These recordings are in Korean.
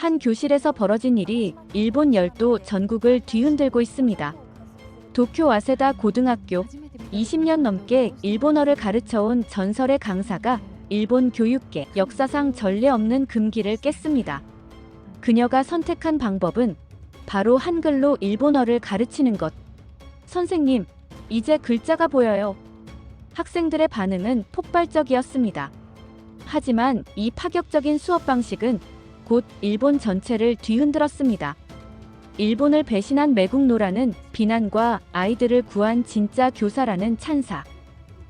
한 교실에서 벌어진 일이 일본 열도 전국을 뒤흔들고 있습니다. 도쿄 와세다 고등학교 20년 넘게 일본어를 가르쳐온 전설의 강사가 일본 교육계 역사상 전례 없는 금기를 깼습니다. 그녀가 선택한 방법은 바로 한글로 일본어를 가르치는 것. 선생님, 이제 글자가 보여요. 학생들의 반응은 폭발적이었습니다. 하지만 이 파격적인 수업 방식은 곧 일본 전체를 뒤흔들었습니다. 일본을 배신한 매국노라는 비난과 아이들을 구한 진짜 교사라는 찬사.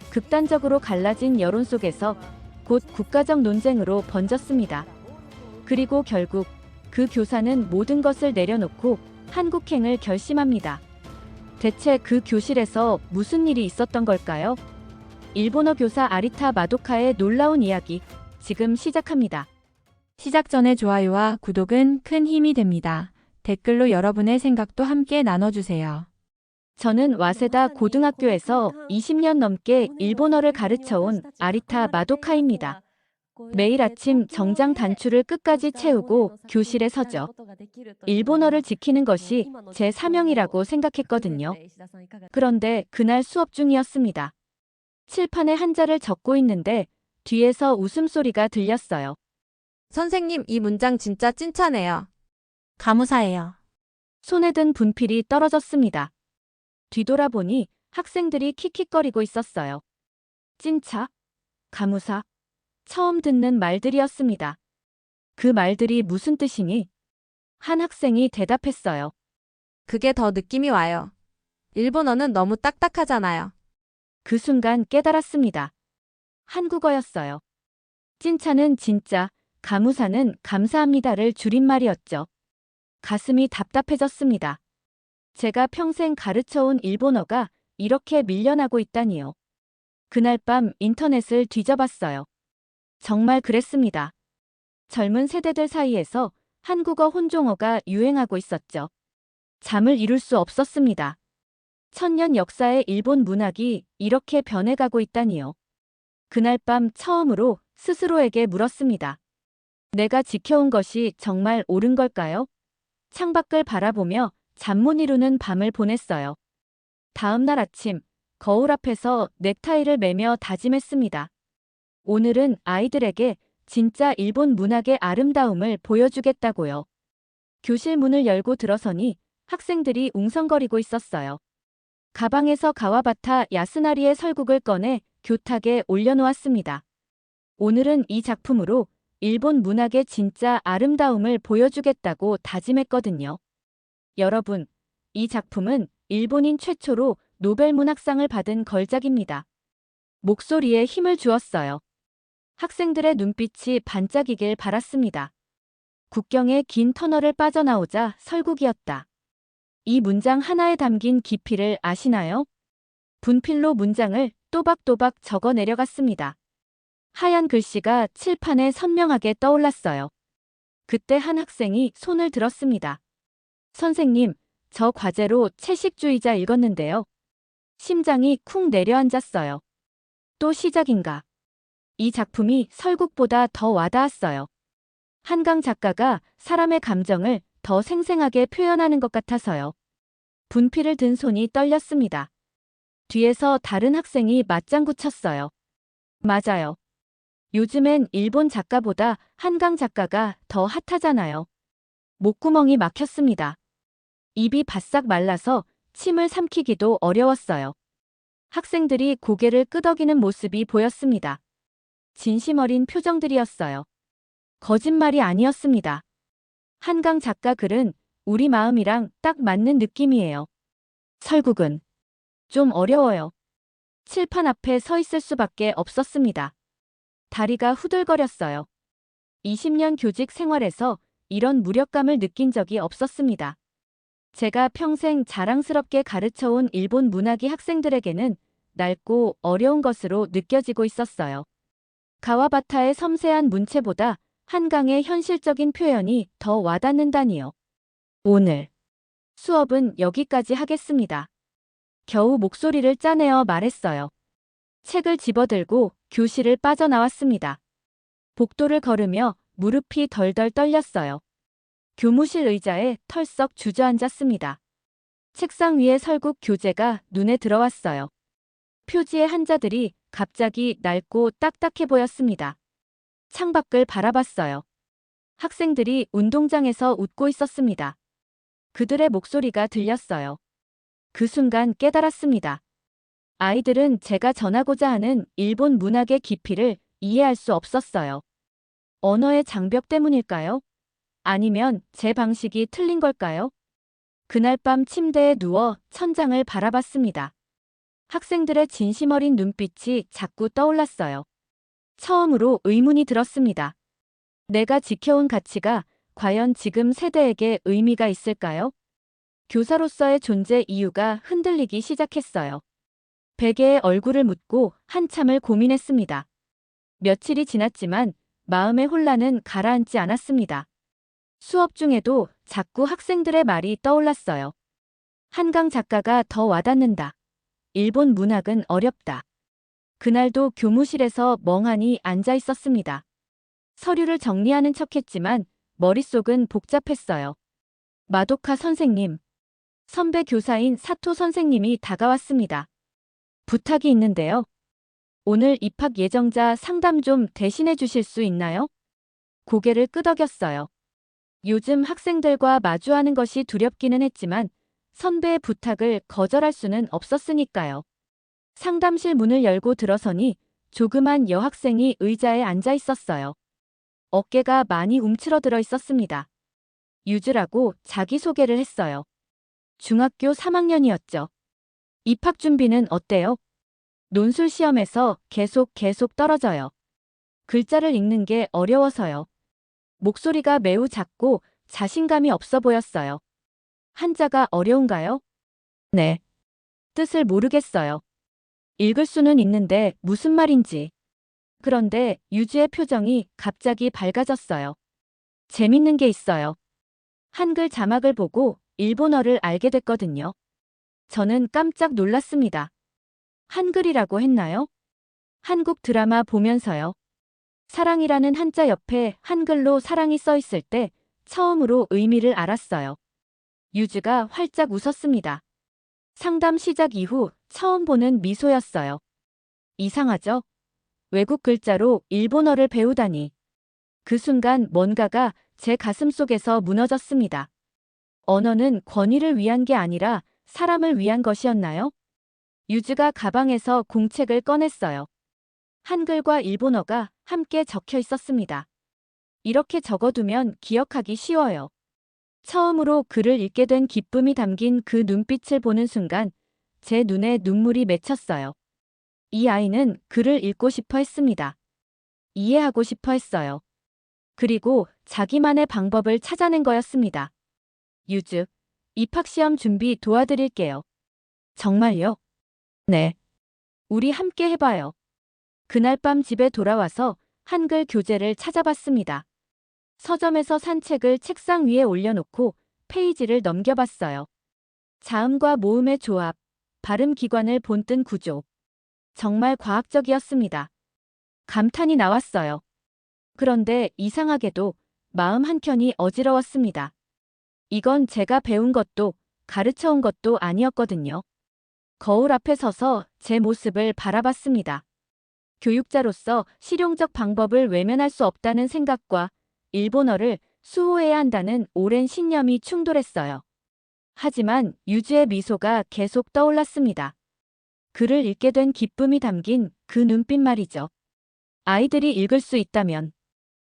극단적으로 갈라진 여론 속에서 곧 국가적 논쟁으로 번졌습니다. 그리고 결국 그 교사는 모든 것을 내려놓고 한국행을 결심합니다. 대체 그 교실에서 무슨 일이 있었던 걸까요? 일본어 교사 아리타 마도카의 놀라운 이야기, 지금 시작합니다. 시작 전에 좋아요와 구독은 큰 힘이 됩니다. 댓글로 여러분의 생각도 함께 나눠주세요. 저는 와세다 고등학교에서 20년 넘게 일본어를 가르쳐온 아리타 마도카입니다. 매일 아침 정장 단추를 끝까지 채우고 교실에 서죠. 일본어를 지키는 것이 제 사명이라고 생각했거든요. 그런데 그날 수업 중이었습니다. 칠판에 한자를 적고 있는데 뒤에서 웃음소리가 들렸어요. 선생님, 이 문장 진짜 찐차네요. 감사해요. 손에 든 분필이 떨어졌습니다. 뒤돌아보니 학생들이 킥킥거리고 있었어요. 찐차, 가무사, 처음 듣는 말들이었습니다. 그 말들이 무슨 뜻이니? 한 학생이 대답했어요. 그게 더 느낌이 와요. 일본어는 너무 딱딱하잖아요. 그 순간 깨달았습니다. 한국어였어요. 찐차는 진짜, 가무사는 감사합니다를 줄임말이었죠. 가슴이 답답해졌습니다. 제가 평생 가르쳐온 일본어가 이렇게 밀려나고 있다니요. 그날 밤 인터넷을 뒤져봤어요. 정말 그랬습니다. 젊은 세대들 사이에서 한국어 혼종어가 유행하고 있었죠. 잠을 이룰 수 없었습니다. 천년 역사의 일본 문학이 이렇게 변해가고 있다니요. 그날 밤 처음으로 스스로에게 물었습니다. 내가 지켜온 것이 정말 옳은 걸까요? 창밖을 바라보며 잠 못 이루는 밤을 보냈어요. 다음 날 아침, 거울 앞에서 넥타이를 매며 다짐했습니다. 오늘은 아이들에게 진짜 일본 문학의 아름다움을 보여주겠다고요. 교실 문을 열고 들어서니 학생들이 웅성거리고 있었어요. 가방에서 가와바타 야스나리의 설국을 꺼내 교탁에 올려놓았습니다. 오늘은 이 작품으로 일본 문학의 진짜 아름다움을 보여주겠다고 다짐했거든요. 여러분, 이 작품은 일본인 최초로 노벨 문학상을 받은 걸작입니다. 목소리에 힘을 주었어요. 학생들의 눈빛이 반짝이길 바랐습니다. 국경의 긴 터널을 빠져나오자 설국이었다. 이 문장 하나에 담긴 깊이를 아시나요? 분필로 문장을 또박또박 적어 내려갔습니다. 하얀 글씨가 칠판에 선명하게 떠올랐어요. 그때 한 학생이 손을 들었습니다. 선생님, 저 과제로 채식주의자 읽었는데요. 심장이 쿵 내려앉았어요. 또 시작인가? 이 작품이 설국보다 더 와닿았어요. 한강 작가가 사람의 감정을 더 생생하게 표현하는 것 같아서요. 분필을 든 손이 떨렸습니다. 뒤에서 다른 학생이 맞장구 쳤어요. 맞아요. 요즘엔 일본 작가보다 한강 작가가 더 핫하잖아요. 목구멍이 막혔습니다. 입이 바싹 말라서 침을 삼키기도 어려웠어요. 학생들이 고개를 끄덕이는 모습이 보였습니다. 진심 어린 표정들이었어요. 거짓말이 아니었습니다. 한강 작가 글은 우리 마음이랑 딱 맞는 느낌이에요. 설국은 좀 어려워요. 칠판 앞에 서 있을 수밖에 없었습니다. 다리가 후들거렸어요. 20년 교직 생활에서 이런 무력감을 느낀 적이 없었습니다. 제가 평생 자랑스럽게 가르쳐온 일본 문학이 학생들에게는 낡고 어려운 것으로 느껴지고 있었어요. 가와바타의 섬세한 문체보다 한강의 현실적인 표현이 더 와닿는다니요. 오늘 수업은 여기까지 하겠습니다. 겨우 목소리를 짜내어 말했어요. 책을 집어들고 교실을 빠져나왔습니다. 복도를 걸으며 무릎이 덜덜 떨렸어요. 교무실 의자에 털썩 주저앉았습니다. 책상 위에 설국 교재가 눈에 들어왔어요. 표지의 한자들이 갑자기 낡고 딱딱해 보였습니다. 창밖을 바라봤어요. 학생들이 운동장에서 웃고 있었습니다. 그들의 목소리가 들렸어요. 그 순간 깨달았습니다. 아이들은 제가 전하고자 하는 일본 문학의 깊이를 이해할 수 없었어요. 언어의 장벽 때문일까요? 아니면 제 방식이 틀린 걸까요? 그날 밤 침대에 누워 천장을 바라봤습니다. 학생들의 진심 어린 눈빛이 자꾸 떠올랐어요. 처음으로 의문이 들었습니다. 내가 지켜온 가치가 과연 지금 세대에게 의미가 있을까요? 교사로서의 존재 이유가 흔들리기 시작했어요. 베개에 얼굴을 묻고 한참을 고민했습니다. 며칠이 지났지만 마음의 혼란은 가라앉지 않았습니다. 수업 중에도 자꾸 학생들의 말이 떠올랐어요. 한강 작가가 더 와닿는다. 일본 문학은 어렵다. 그날도 교무실에서 멍하니 앉아 있었습니다. 서류를 정리하는 척했지만 머릿속은 복잡했어요. 마도카 선생님, 선배 교사인 사토 선생님이 다가왔습니다. 부탁이 있는데요. 오늘 입학 예정자 상담 좀 대신해 주실 수 있나요? 고개를 끄덕였어요. 요즘 학생들과 마주하는 것이 두렵기는 했지만 선배의 부탁을 거절할 수는 없었으니까요. 상담실 문을 열고 들어서니 조그만 여학생이 의자에 앉아 있었어요. 어깨가 많이 움츠러들어 있었습니다. 유주라고 자기소개를 했어요. 중학교 3학년이었죠. 입학 준비는 어때요? 논술 시험에서 계속 떨어져요. 글자를 읽는 게 어려워서요. 목소리가 매우 작고 자신감이 없어 보였어요. 한자가 어려운가요? 네. 뜻을 모르겠어요. 읽을 수는 있는데 무슨 말인지. 그런데 유주의 표정이 갑자기 밝아졌어요. 재밌는 게 있어요. 한글 자막을 보고 일본어를 알게 됐거든요. 저는 깜짝 놀랐습니다. 한글이라고 했나요? 한국 드라마 보면서요. 사랑이라는 한자 옆에 한글로 사랑이 써 있을 때 처음으로 의미를 알았어요. 유주가 활짝 웃었습니다. 상담 시작 이후 처음 보는 미소였어요. 이상하죠? 외국 글자로 일본어를 배우다니. 그 순간 뭔가가 제 가슴 속에서 무너졌습니다. 언어는 권위를 위한 게 아니라 사람을 위한 것이었나요? 유주가 가방에서 공책을 꺼냈어요. 한글과 일본어가 함께 적혀 있었습니다. 이렇게 적어두면 기억하기 쉬워요. 처음으로 글을 읽게 된 기쁨이 담긴 그 눈빛을 보는 순간 제 눈에 눈물이 맺혔어요. 이 아이는 글을 읽고 싶어 했습니다. 이해하고 싶어 했어요. 그리고 자기만의 방법을 찾아낸 거였습니다. 유주, 입학시험 준비 도와드릴게요. 정말요? 네. 우리 함께 해봐요. 그날 밤 집에 돌아와서 한글 교재를 찾아봤습니다. 서점에서 산 책을 책상 위에 올려놓고 페이지를 넘겨봤어요. 자음과 모음의 조합, 발음 기관을 본뜬 구조. 정말 과학적이었습니다. 감탄이 나왔어요. 그런데 이상하게도 마음 한켠이 어지러웠습니다. 이건 제가 배운 것도 가르쳐온 것도 아니었거든요. 거울 앞에 서서 제 모습을 바라봤습니다. 교육자로서 실용적 방법을 외면할 수 없다는 생각과 일본어를 수호해야 한다는 오랜 신념이 충돌했어요. 하지만 유주의 미소가 계속 떠올랐습니다. 글을 읽게 된 기쁨이 담긴 그 눈빛 말이죠. 아이들이 읽을 수 있다면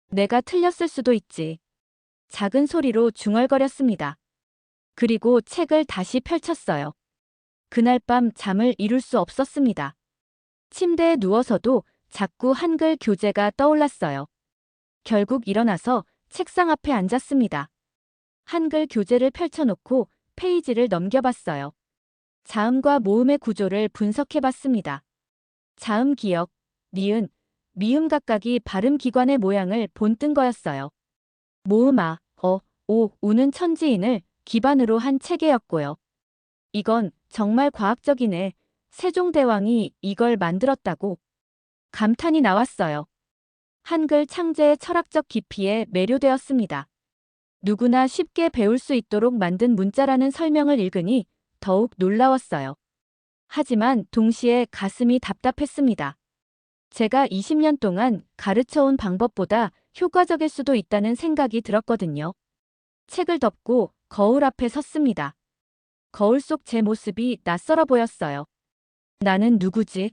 내가 틀렸을 수도 있지. 작은 소리로 중얼거렸습니다. 그리고 책을 다시 펼쳤어요. 그날 밤 잠을 이룰 수 없었습니다. 침대에 누워서도 자꾸 한글 교재가 떠올랐어요. 결국 일어나서 책상 앞에 앉았습니다. 한글 교재를 펼쳐놓고 페이지를 넘겨봤어요. 자음과 모음의 구조를 분석해봤습니다. 자음 기억, 니은, 미음 각각이 발음 기관의 모양을 본뜬 거였어요. 모음 아, 오, 우는 천지인을 기반으로 한 체계였고요. 이건 정말 과학적이네. 세종대왕이 이걸 만들었다고. 감탄이 나왔어요. 한글 창제의 철학적 깊이에 매료되었습니다. 누구나 쉽게 배울 수 있도록 만든 문자라는 설명을 읽으니 더욱 놀라웠어요. 하지만 동시에 가슴이 답답했습니다. 제가 20년 동안 가르쳐온 방법보다 효과적일 수도 있다는 생각이 들었거든요. 책을 덮고 거울 앞에 섰습니다. 거울 속 제 모습이 낯설어 보였어요. 나는 누구지?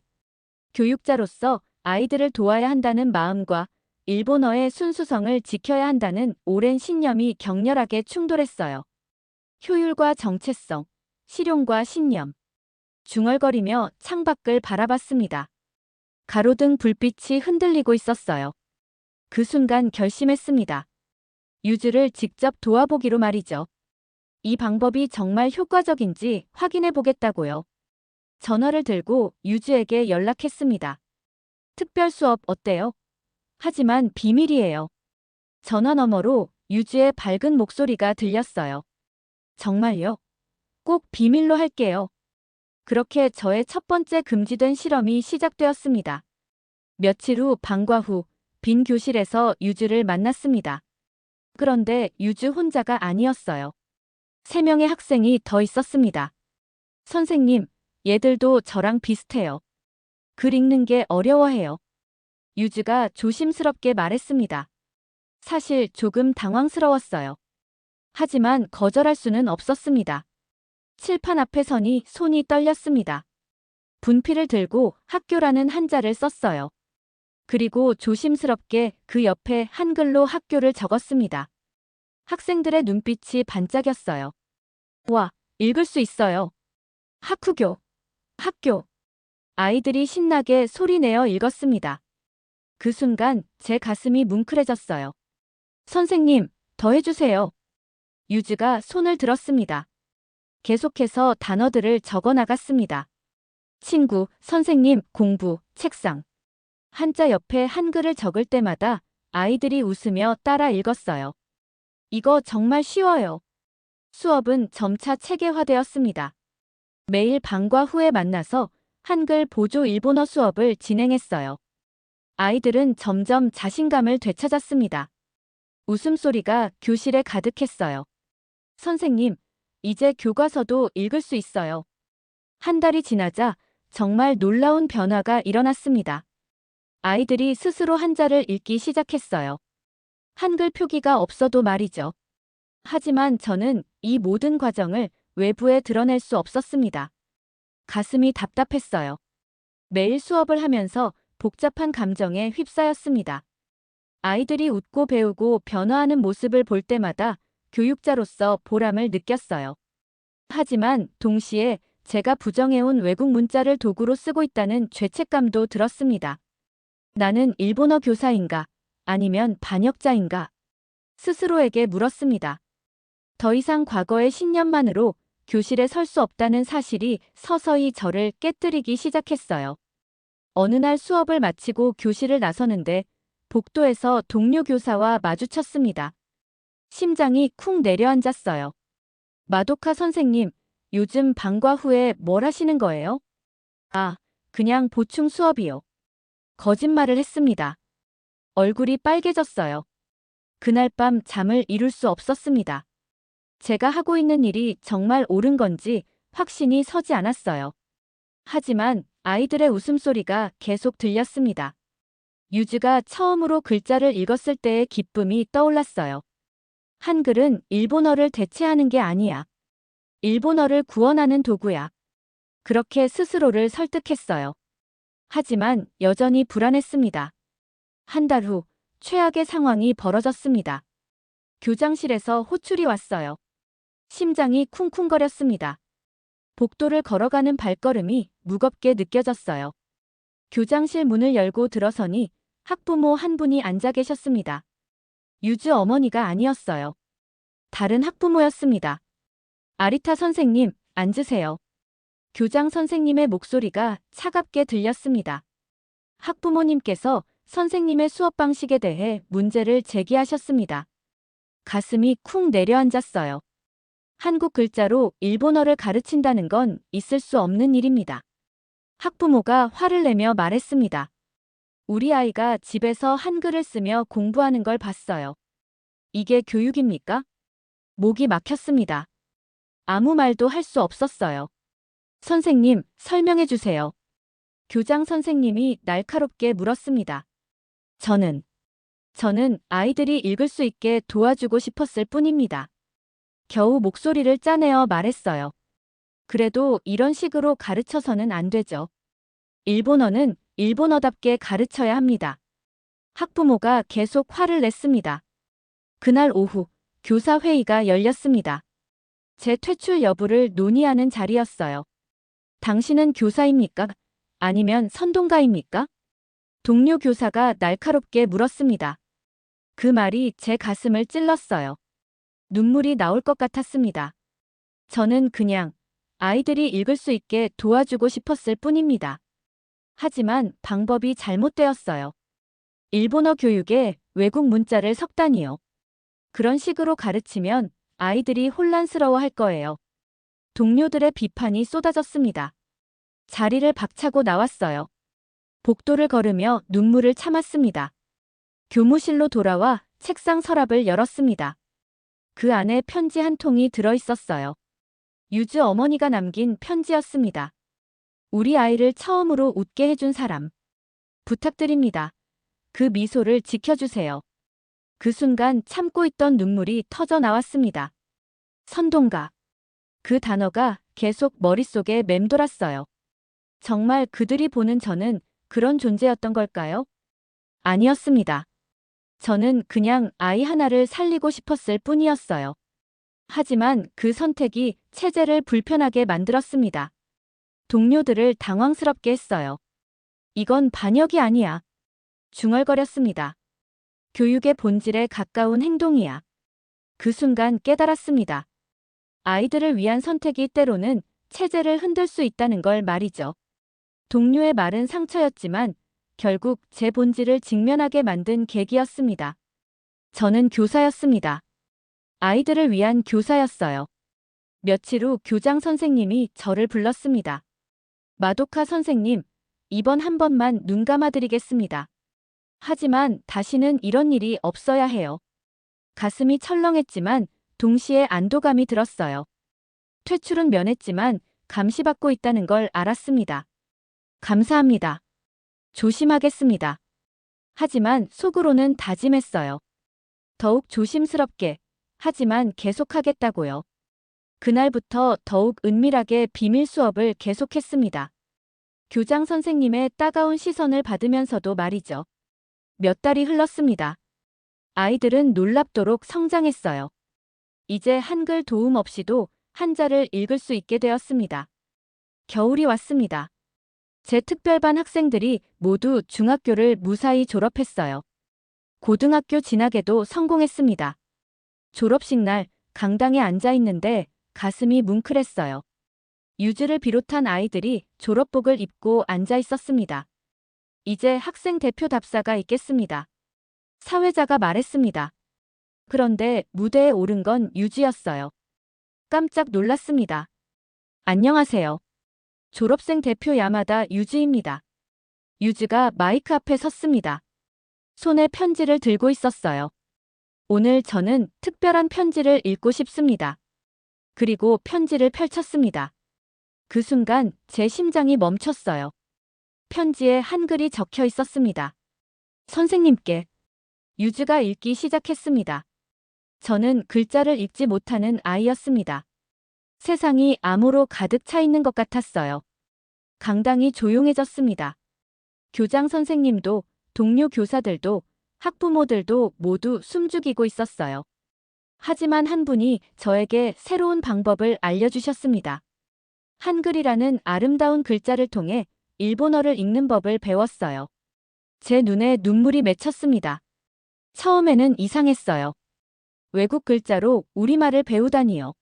교육자로서 아이들을 도와야 한다는 마음과 일본어의 순수성을 지켜야 한다는 오랜 신념이 격렬하게 충돌했어요. 효율과 정체성, 실용과 신념. 중얼거리며 창밖을 바라봤습니다. 가로등 불빛이 흔들리고 있었어요. 그 순간 결심했습니다. 유주를 직접 도와보기로 말이죠. 이 방법이 정말 효과적인지 확인해 보겠다고요. 전화를 들고 유주에게 연락했습니다. 특별 수업 어때요? 하지만 비밀이에요. 전화 너머로 유주의 밝은 목소리가 들렸어요. 정말요? 꼭 비밀로 할게요. 그렇게 저의 첫 번째 금지된 실험이 시작되었습니다. 며칠 후 방과 후 빈 교실에서 유주를 만났습니다. 그런데 유주 혼자가 아니었어요. 3명의 학생이 더 있었습니다. 선생님, 얘들도 저랑 비슷해요. 글 읽는 게 어려워해요. 유주가 조심스럽게 말했습니다. 사실 조금 당황스러웠어요. 하지만 거절할 수는 없었습니다. 칠판 앞에 서니 손이 떨렸습니다. 분필을 들고 학교라는 한자를 썼어요. 그리고 조심스럽게 그 옆에 한글로 학교를 적었습니다. 학생들의 눈빛이 반짝였어요. 와, 읽을 수 있어요. 학후교, 학교. 아이들이 신나게 소리내어 읽었습니다. 그 순간 제 가슴이 뭉클해졌어요. 선생님, 더 해주세요. 유주가 손을 들었습니다. 계속해서 단어들을 적어 나갔습니다. 친구, 선생님, 공부, 책상. 한자 옆에 한글을 적을 때마다 아이들이 웃으며 따라 읽었어요. 이거 정말 쉬워요. 수업은 점차 체계화되었습니다. 매일 방과 후에 만나서 한글 보조 일본어 수업을 진행했어요. 아이들은 점점 자신감을 되찾았습니다. 웃음소리가 교실에 가득했어요. 선생님, 이제 교과서도 읽을 수 있어요. 한 달이 지나자 정말 놀라운 변화가 일어났습니다. 아이들이 스스로 한자를 읽기 시작했어요. 한글 표기가 없어도 말이죠. 하지만 저는 이 모든 과정을 외부에 드러낼 수 없었습니다. 가슴이 답답했어요. 매일 수업을 하면서 복잡한 감정에 휩싸였습니다. 아이들이 웃고 배우고 변화하는 모습을 볼 때마다 교육자로서 보람을 느꼈어요. 하지만 동시에 제가 부정해온 외국 문자를 도구로 쓰고 있다는 죄책감도 들었습니다. 나는 일본어 교사인가? 아니면 반역자인가? 스스로에게 물었습니다. 더 이상 과거의 신념만으로 교실에 설 수 없다는 사실이 서서히 저를 깨뜨리기 시작했어요. 어느 날 수업을 마치고 교실을 나서는데 복도에서 동료 교사와 마주쳤습니다. 심장이 쿵 내려앉았어요. 마도카 선생님, 요즘 방과 후에 뭘 하시는 거예요? 아, 그냥 보충 수업이요. 거짓말을 했습니다. 얼굴이 빨개졌어요. 그날 밤 잠을 이룰 수 없었습니다. 제가 하고 있는 일이 정말 옳은 건지 확신이 서지 않았어요. 하지만 아이들의 웃음소리가 계속 들렸습니다. 유주가 처음으로 글자를 읽었을 때의 기쁨이 떠올랐어요. 한글은 일본어를 대체하는 게 아니야. 일본어를 구원하는 도구야. 그렇게 스스로를 설득했어요. 하지만 여전히 불안했습니다. 한 달 후 최악의 상황이 벌어졌습니다. 교장실에서 호출이 왔어요. 심장이 쿵쿵거렸습니다. 복도를 걸어가는 발걸음이 무겁게 느껴졌어요. 교장실 문을 열고 들어서니 학부모 한 분이 앉아 계셨습니다. 유주 어머니가 아니었어요. 다른 학부모였습니다. 아리타 선생님, 앉으세요. 교장 선생님의 목소리가 차갑게 들렸습니다. 학부모님께서 선생님의 수업 방식에 대해 문제를 제기하셨습니다. 가슴이 쿵 내려앉았어요. 한국 글자로 일본어를 가르친다는 건 있을 수 없는 일입니다. 학부모가 화를 내며 말했습니다. 우리 아이가 집에서 한글을 쓰며 공부하는 걸 봤어요. 이게 교육입니까? 목이 막혔습니다. 아무 말도 할 수 없었어요. 선생님, 설명해 주세요. 교장 선생님이 날카롭게 물었습니다. 저는 아이들이 읽을 수 있게 도와주고 싶었을 뿐입니다. 겨우 목소리를 짜내어 말했어요. 그래도 이런 식으로 가르쳐서는 안 되죠. 일본어는 일본어답게 가르쳐야 합니다. 학부모가 계속 화를 냈습니다. 그날 오후 교사 회의가 열렸습니다. 제 퇴출 여부를 논의하는 자리였어요. 당신은 교사입니까? 아니면 선동가입니까? 동료 교사가 날카롭게 물었습니다. 그 말이 제 가슴을 찔렀어요. 눈물이 나올 것 같았습니다. 저는 그냥 아이들이 읽을 수 있게 도와주고 싶었을 뿐입니다. 하지만 방법이 잘못되었어요. 일본어 교육에 외국 문자를 섞다니요. 그런 식으로 가르치면 아이들이 혼란스러워 할 거예요. 동료들의 비판이 쏟아졌습니다. 자리를 박차고 나왔어요. 복도를 걸으며 눈물을 참았습니다. 교무실로 돌아와 책상 서랍을 열었습니다. 그 안에 편지 한 통이 들어 있었어요. 유즈 어머니가 남긴 편지였습니다. 우리 아이를 처음으로 웃게 해준 사람. 부탁드립니다. 그 미소를 지켜주세요. 그 순간 참고 있던 눈물이 터져 나왔습니다. 선동가. 그 단어가 계속 머릿속에 맴돌았어요. 정말 그들이 보는 저는 그런 존재였던 걸까요? 아니었습니다. 저는 그냥 아이 하나를 살리고 싶었을 뿐이었어요. 하지만 그 선택이 체제를 불편하게 만들었습니다. 동료들을 당황스럽게 했어요. 이건 반역이 아니야. 중얼거렸습니다. 교육의 본질에 가까운 행동이야. 그 순간 깨달았습니다. 아이들을 위한 선택이 때로는 체제를 흔들 수 있다는 걸 말이죠. 동료의 말은 상처였지만 결국 제 본질을 직면하게 만든 계기였습니다. 저는 교사였습니다. 아이들을 위한 교사였어요. 며칠 후 교장 선생님이 저를 불렀습니다. 마도카 선생님, 이번 한 번만 눈 감아드리겠습니다. 하지만 다시는 이런 일이 없어야 해요. 가슴이 철렁했지만 동시에 안도감이 들었어요. 퇴출은 면했지만 감시받고 있다는 걸 알았습니다. 감사합니다. 조심하겠습니다. 하지만 속으로는 다짐했어요. 더욱 조심스럽게, 하지만 계속하겠다고요. 그날부터 더욱 은밀하게 비밀 수업을 계속했습니다. 교장 선생님의 따가운 시선을 받으면서도 말이죠. 몇 달이 흘렀습니다. 아이들은 놀랍도록 성장했어요. 이제 한글 도움 없이도 한자를 읽을 수 있게 되었습니다. 겨울이 왔습니다. 제 특별반 학생들이 모두 중학교를 무사히 졸업했어요. 고등학교 진학에도 성공했습니다. 졸업식 날 강당에 앉아 있는데 가슴이 뭉클했어요. 유즈를 비롯한 아이들이 졸업복을 입고 앉아 있었습니다. 이제 학생 대표 답사가 있겠습니다. 사회자가 말했습니다. 그런데 무대에 오른 건 유지였어요. 깜짝 놀랐습니다. 안녕하세요. 졸업생 대표 야마다 유지입니다. 유지가 마이크 앞에 섰습니다. 손에 편지를 들고 있었어요. 오늘 저는 특별한 편지를 읽고 싶습니다. 그리고 편지를 펼쳤습니다. 그 순간 제 심장이 멈췄어요. 편지에 한글이 적혀 있었습니다. 선생님께. 유즈가 읽기 시작했습니다. 저는 글자를 읽지 못하는 아이였습니다. 세상이 암호로 가득 차 있는 것 같았어요. 강당이 조용해졌습니다. 교장 선생님도, 동료 교사들도, 학부모들도 모두 숨죽이고 있었어요. 하지만 한 분이 저에게 새로운 방법을 알려주셨습니다. 한글이라는 아름다운 글자를 통해 일본어를 읽는 법을 배웠어요. 제 눈에 눈물이 맺혔습니다. 처음에는 이상했어요. 외국 글자로 우리말을 배우다니요.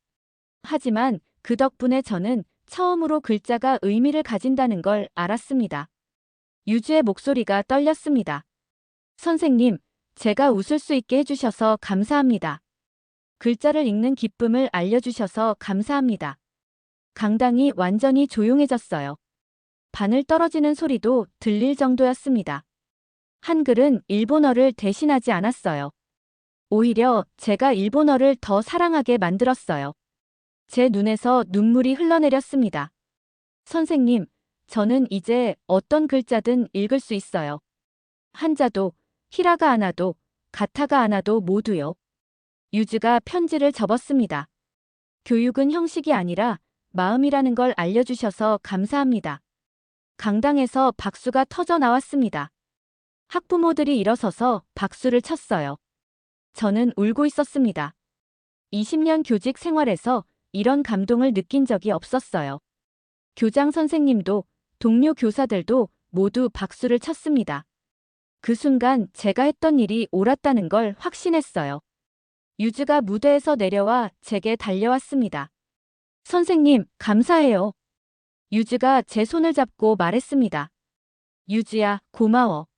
하지만 그 덕분에 저는 처음으로 글자가 의미를 가진다는 걸 알았습니다. 유주의 목소리가 떨렸습니다. 선생님, 제가 웃을 수 있게 해주셔서 감사합니다. 글자를 읽는 기쁨을 알려주셔서 감사합니다. 강당이 완전히 조용해졌어요. 바늘 떨어지는 소리도 들릴 정도였습니다. 한글은 일본어를 대신하지 않았어요. 오히려 제가 일본어를 더 사랑하게 만들었어요. 제 눈에서 눈물이 흘러내렸습니다. 선생님, 저는 이제 어떤 글자든 읽을 수 있어요. 한자도, 히라가나도, 가타가나도 모두요. 유즈가 편지를 접었습니다. 교육은 형식이 아니라 마음이라는 걸 알려주셔서 감사합니다. 강당에서 박수가 터져 나왔습니다. 학부모들이 일어서서 박수를 쳤어요. 저는 울고 있었습니다. 20년 교직 생활에서 이런 감동을 느낀 적이 없었어요. 교장 선생님도 동료 교사들도 모두 박수를 쳤습니다. 그 순간 제가 했던 일이 옳았다는 걸 확신했어요. 유즈가 무대에서 내려와 제게 달려왔습니다. 선생님, 감사해요. 유즈가 제 손을 잡고 말했습니다. 유즈야, 고마워.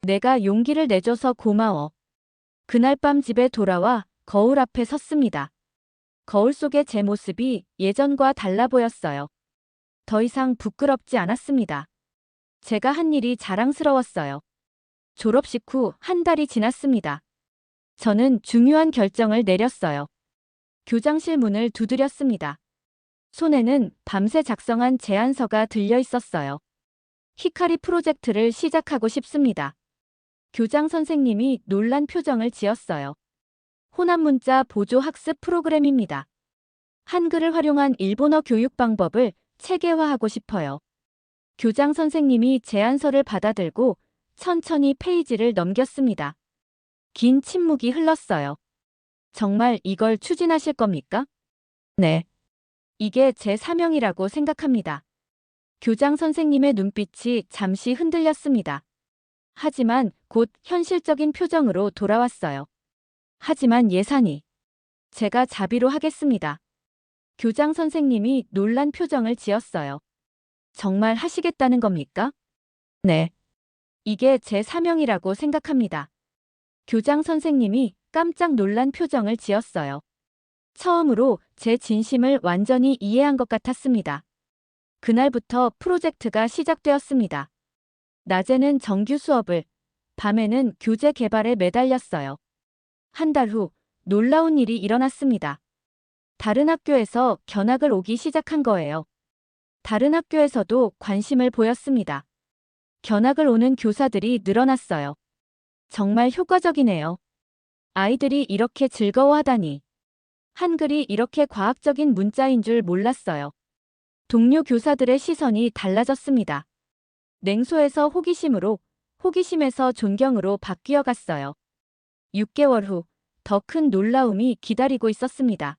내가 용기를 내줘서 고마워. 그날 밤 집에 돌아와 거울 앞에 섰습니다. 거울 속의 제 모습이 예전과 달라 보였어요. 더 이상 부끄럽지 않았습니다. 제가 한 일이 자랑스러웠어요. 졸업식 후 한 달이 지났습니다. 저는 중요한 결정을 내렸어요. 교장실 문을 두드렸습니다. 손에는 밤새 작성한 제안서가 들려 있었어요. 히카리 프로젝트를 시작하고 싶습니다. 교장 선생님이 놀란 표정을 지었어요. 호남문자 보조 학습 프로그램입니다. 한글을 활용한 일본어 교육 방법을 체계화하고 싶어요. 교장 선생님이 제안서를 받아들고 천천히 페이지를 넘겼습니다. 긴 침묵이 흘렀어요. 정말 이걸 추진하실 겁니까? 네. 이게 제 사명이라고 생각합니다. 교장 선생님의 눈빛이 잠시 흔들렸습니다. 하지만 곧 현실적인 표정으로 돌아왔어요. 하지만 예산이. 제가 자비로 하겠습니다. 교장 선생님이 놀란 표정을 지었어요. 정말 하시겠다는 겁니까? 네. 이게 제 사명이라고 생각합니다. 교장 선생님이 깜짝 놀란 표정을 지었어요. 처음으로 제 진심을 완전히 이해한 것 같았습니다. 그날부터 프로젝트가 시작되었습니다. 낮에는 정규 수업을, 밤에는 교재 개발에 매달렸어요. 한 달 후 놀라운 일이 일어났습니다. 다른 학교에서 견학을 오기 시작한 거예요. 다른 학교에서도 관심을 보였습니다. 견학을 오는 교사들이 늘어났어요. 정말 효과적이네요. 아이들이 이렇게 즐거워하다니. 한글이 이렇게 과학적인 문자인 줄 몰랐어요. 동료 교사들의 시선이 달라졌습니다. 냉소에서 호기심으로, 호기심에서 존경으로 바뀌어 갔어요. 6개월 후 더 큰 놀라움이 기다리고 있었습니다.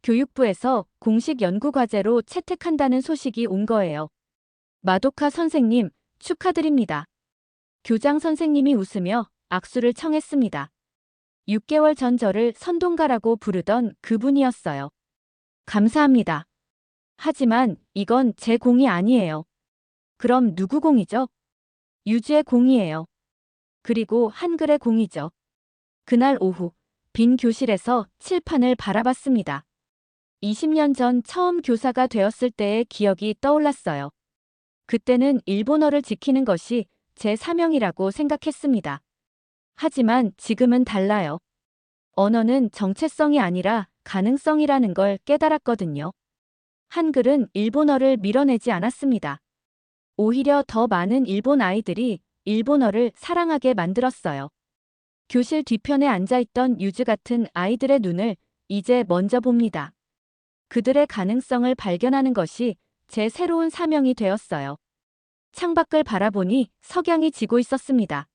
교육부에서 공식 연구과제로 채택한다는 소식이 온 거예요. 마도카 선생님, 축하드립니다. 교장 선생님이 웃으며 악수를 청했습니다. 6개월 전 저를 선동가라고 부르던 그분이었어요. 감사합니다. 하지만 이건 제 공이 아니에요. 그럼 누구 공이죠? 유주의 공이에요. 그리고 한글의 공이죠. 그날 오후 빈 교실에서 칠판을 바라봤습니다. 20년 전 처음 교사가 되었을 때의 기억이 떠올랐어요. 그때는 일본어를 지키는 것이 제 사명이라고 생각했습니다. 하지만 지금은 달라요. 언어는 정체성이 아니라 가능성이라는 걸 깨달았거든요. 한글은 일본어를 밀어내지 않았습니다. 오히려 더 많은 일본 아이들이 일본어를 사랑하게 만들었어요. 교실 뒤편에 앉아있던 유즈 같은 아이들의 눈을 이제 먼저 봅니다. 그들의 가능성을 발견하는 것이 제 새로운 사명이 되었어요. 창밖을 바라보니 석양이 지고 있었습니다.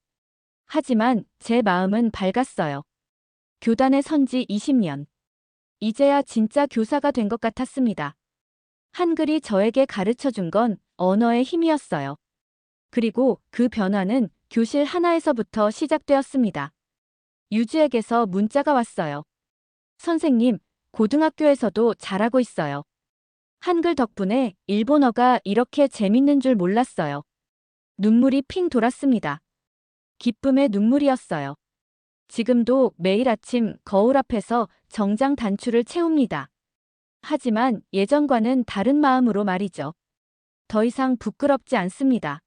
하지만 제 마음은 밝았어요. 교단에 선 지 20년. 이제야 진짜 교사가 된 것 같았습니다. 한글이 저에게 가르쳐 준 건 언어의 힘이었어요. 그리고 그 변화는 교실 하나에서부터 시작되었습니다. 유주에게서 문자가 왔어요. 선생님, 고등학교에서도 잘하고 있어요. 한글 덕분에 일본어가 이렇게 재밌는 줄 몰랐어요. 눈물이 핑 돌았습니다. 기쁨의 눈물이었어요. 지금도 매일 아침 거울 앞에서 정장 단추를 채웁니다. 하지만 예전과는 다른 마음으로 말이죠. 더 이상 부끄럽지 않습니다.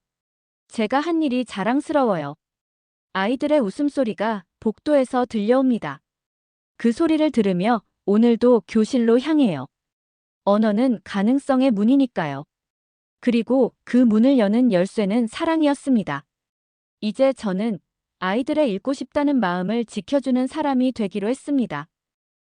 제가 한 일이 자랑스러워요. 아이들의 웃음소리가 복도에서 들려옵니다. 그 소리를 들으며 오늘도 교실로 향해요. 언어는 가능성의 문이니까요. 그리고 그 문을 여는 열쇠는 사랑이었습니다. 이제 저는 아이들의 읽고 싶다는 마음을 지켜주는 사람이 되기로 했습니다.